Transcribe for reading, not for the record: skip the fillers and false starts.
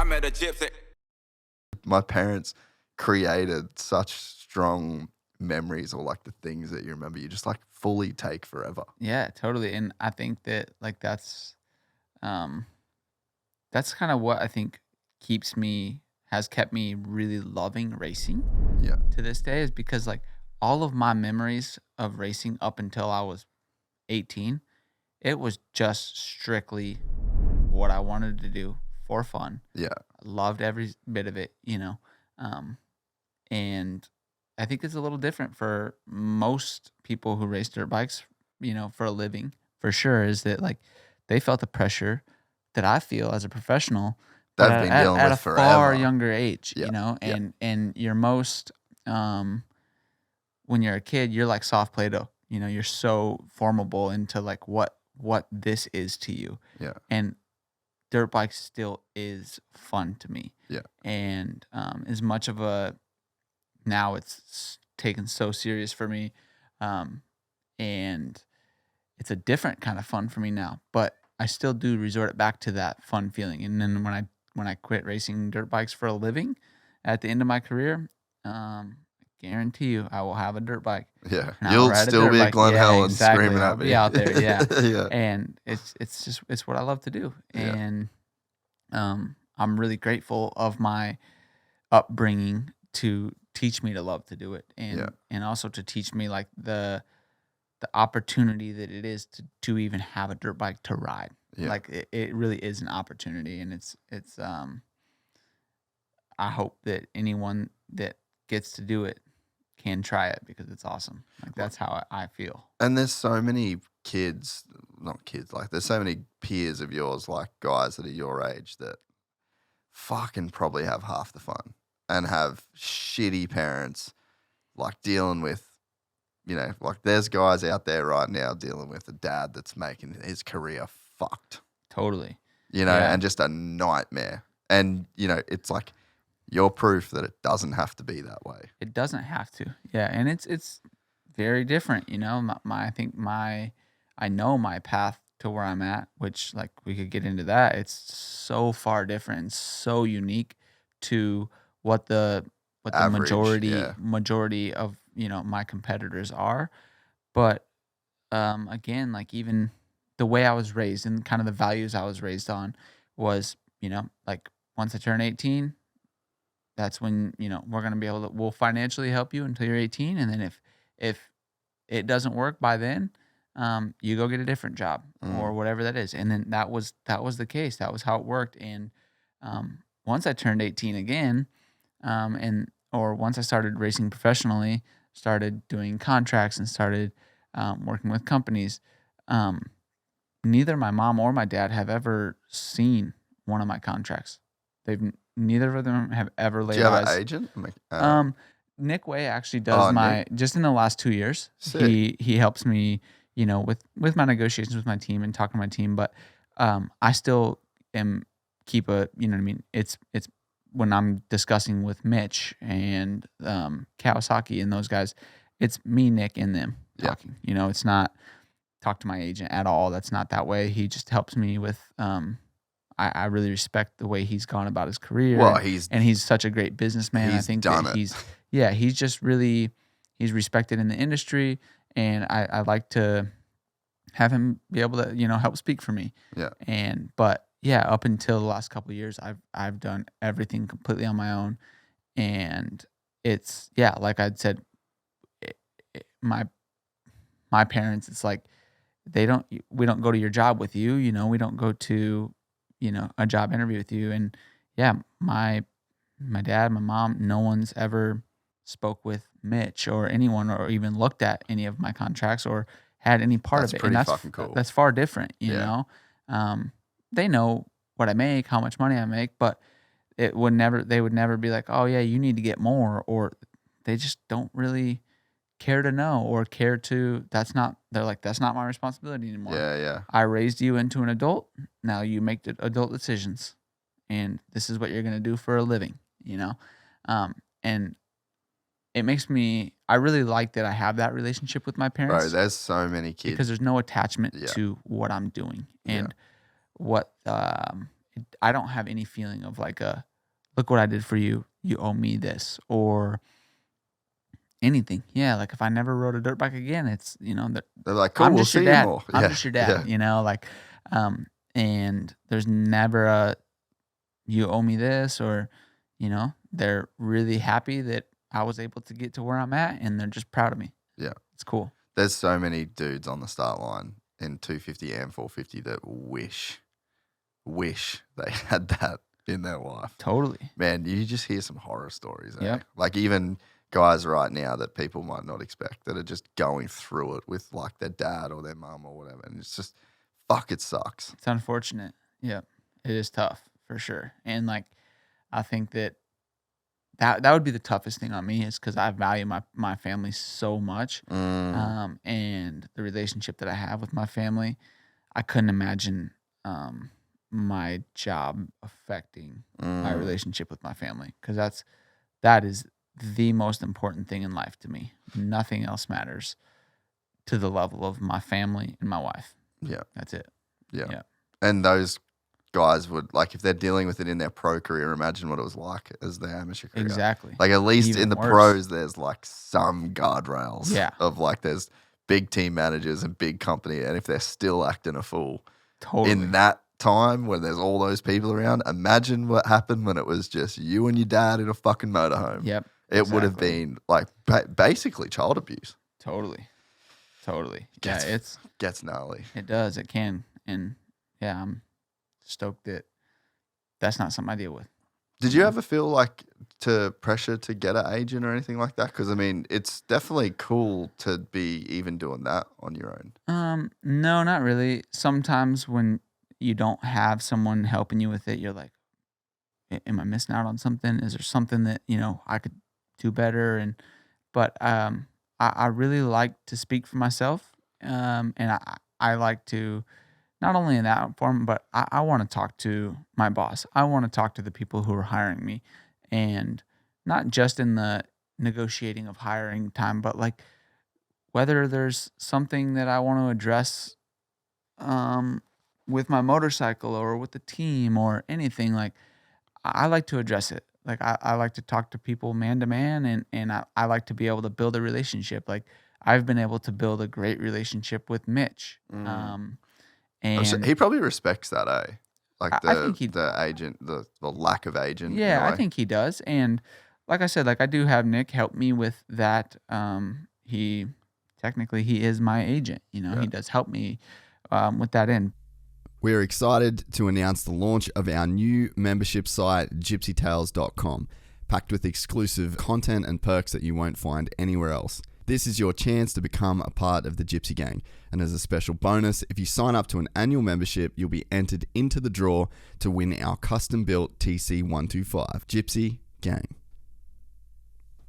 I met a gypsy. My parents created such strong memories, or like the things that you remember, you just like fully take forever. Yeah, totally. And I think that like that's kind of what I think has kept me really loving racing Yeah. to this day, is because like all of my memories of racing up until I was 18, it was just strictly what I wanted to do for fun. Yeah. I loved every bit of it, and I think it's a little different for most people who race dirt bikes, for a living, for sure, is that like they felt the pressure that I feel as a professional, but They've been dealing at with a forever. far younger age, Yeah. and you're most, when you're a kid, you're like soft Play-Doh, you're so formable into like what this is to you. Yeah. And dirt bike still is fun to me. Yeah. And as much of a, now it's taken so serious for me, and it's a different kind of fun for me now, but I still do resort it back to that fun feeling. And then when I quit racing dirt bikes for a living at the end of my career, I guarantee you I will have a dirt bike. Yeah. And You'll still be at Glen Helen screaming I'll at me. be out there, yeah. Yeah. And it's what I love to do. Yeah. And I'm really grateful of my upbringing to teach me to love to do it, and also to teach me like the opportunity that it is to even have a dirt bike to ride. Yeah. Like it really is an opportunity, and it's I hope that anyone that gets to do it can try it, because it's awesome. Like that's how I feel. And there's so many there's so many peers of yours, like guys that are your age, that fucking probably have half the fun and have shitty parents, like dealing with, like there's guys out there right now dealing with a dad that's making his career fucked. Totally. And just a nightmare. And, it's like you're proof that it doesn't have to be that way. It doesn't have to. Yeah. And it's very different, I know my path to where I'm at, which like we could get into that. It's so far different and so unique to what the Average, majority of, my competitors are. But again, like even the way I was raised and kind of the values I was raised on was, like once I turn 18, that's when, we're going to be able to, we'll financially help you until you're 18. And then if it doesn't work by then, you go get a different job or whatever that is. And then that was the case. That was how it worked. And once I turned 18 again, or once I started racing professionally, started doing contracts and started working with companies, neither my mom or my dad have ever seen one of my contracts. Neither of them have ever laid eyes. Do you have an agent? Nick Way actually does just in the last 2 years. Sick. He helps me, with my negotiations with my team and talking to my team. But I still keep a, it's when I'm discussing with Mitch and Kawasaki and those guys, it's me, Nick, and them talking. It's not talk to my agent at all. That's not that way. He just helps me with. I really respect the way he's gone about his career. Well, he's such a great businessman. I think done that it. he's just really respected in the industry, and I like to have him be able to help speak for me. Yeah. But yeah, up until the last couple of years, I've done everything completely on my own, and it's like I'd said, my parents, it's like we don't go to your job with you, we don't go to a job interview with you. And my dad, my mom, no one's ever spoke with Mitch or anyone or even looked at any of my contracts or had any part of it. Pretty and that's fucking cool. That's far different, you know. They know what I make, how much money I make, but they would never be like, oh yeah, you need to get more, or they just don't really care to know or care to. They're like, that's not my responsibility anymore. Yeah. I raised you into an adult. Now you make the adult decisions, and this is what you're gonna do for a living, and it makes me. I really like that I have that relationship with my parents. Bro, there's so many kids because there's no attachment to what I'm doing, and what I don't have any feeling of like look what I did for you. You owe me this or anything. Yeah, like if I never rode a dirt bike again, it's They're like, cool, I'm we'll just your see you dad. more. I'm Yeah, just your yeah, dad. Like, and there's never a you owe me this or they're really happy that I was able to get to where I'm at, and they're just proud of me. yeah. It's cool. There's so many dudes on the start line in 250 and 450 that wish they had that in their life. Totally. Man, you just hear some horror stories. Yep. Like even guys right now that people might not expect that are just going through it with like their dad or their mum or whatever. And it's just, fuck, it sucks. It's unfortunate. Yep. It is tough for sure. And like, I think that would be the toughest thing on me is because I value my family so much. And the relationship that I have with my family, I couldn't imagine my job affecting my relationship with my family, because that is the most important thing in life to me. Nothing else matters to the level of my family and my wife. Yeah. That's it. Yeah. And those guys would, like, if they're dealing with it in their pro career, imagine what it was like as their amateur career. Exactly. Like, at least Even in the worse. pros, there's like some guardrails. Yeah. Of like, there's big team managers and big company. And if they're still acting a fool in that time when there's all those people around, imagine what happened when it was just you and your dad in a fucking motorhome. Yep. It would have been like basically child abuse. Totally. Gets gnarly. It does. It can. And yeah, I'm stoked that that's not something I deal with. Did you ever feel like pressure to get an agent or anything like that? Because I mean, it's definitely cool to be even doing that on your own. No, not really. Sometimes when you don't have someone helping you with it, you're like, am I missing out on something? Is there something that I could do better? But I really like to speak for myself, and I like to. Not only in that form, but I want to talk to my boss. I want to talk to the people who are hiring me, and not just in the negotiating of hiring time, but like whether there's something that I want to address with my motorcycle or with the team or anything. Like I like to address it. Like I like to talk to people man to man, and I like to be able to build a relationship. Like I've been able to build a great relationship with Mitch. And he probably respects that, eh? Like I think the agent, the lack of agent. Yeah, I think he does. And like I said, like I do have Nick help me with that. He is my agent. He does help me with that end. We're excited to announce the launch of our new membership site, gypsytales.com, packed with exclusive content and perks that you won't find anywhere else. This is your chance to become a part of the Gypsy Gang. And as a special bonus, if you sign up to an annual membership, you'll be entered into the draw to win our custom-built TC125. Gypsy Gang.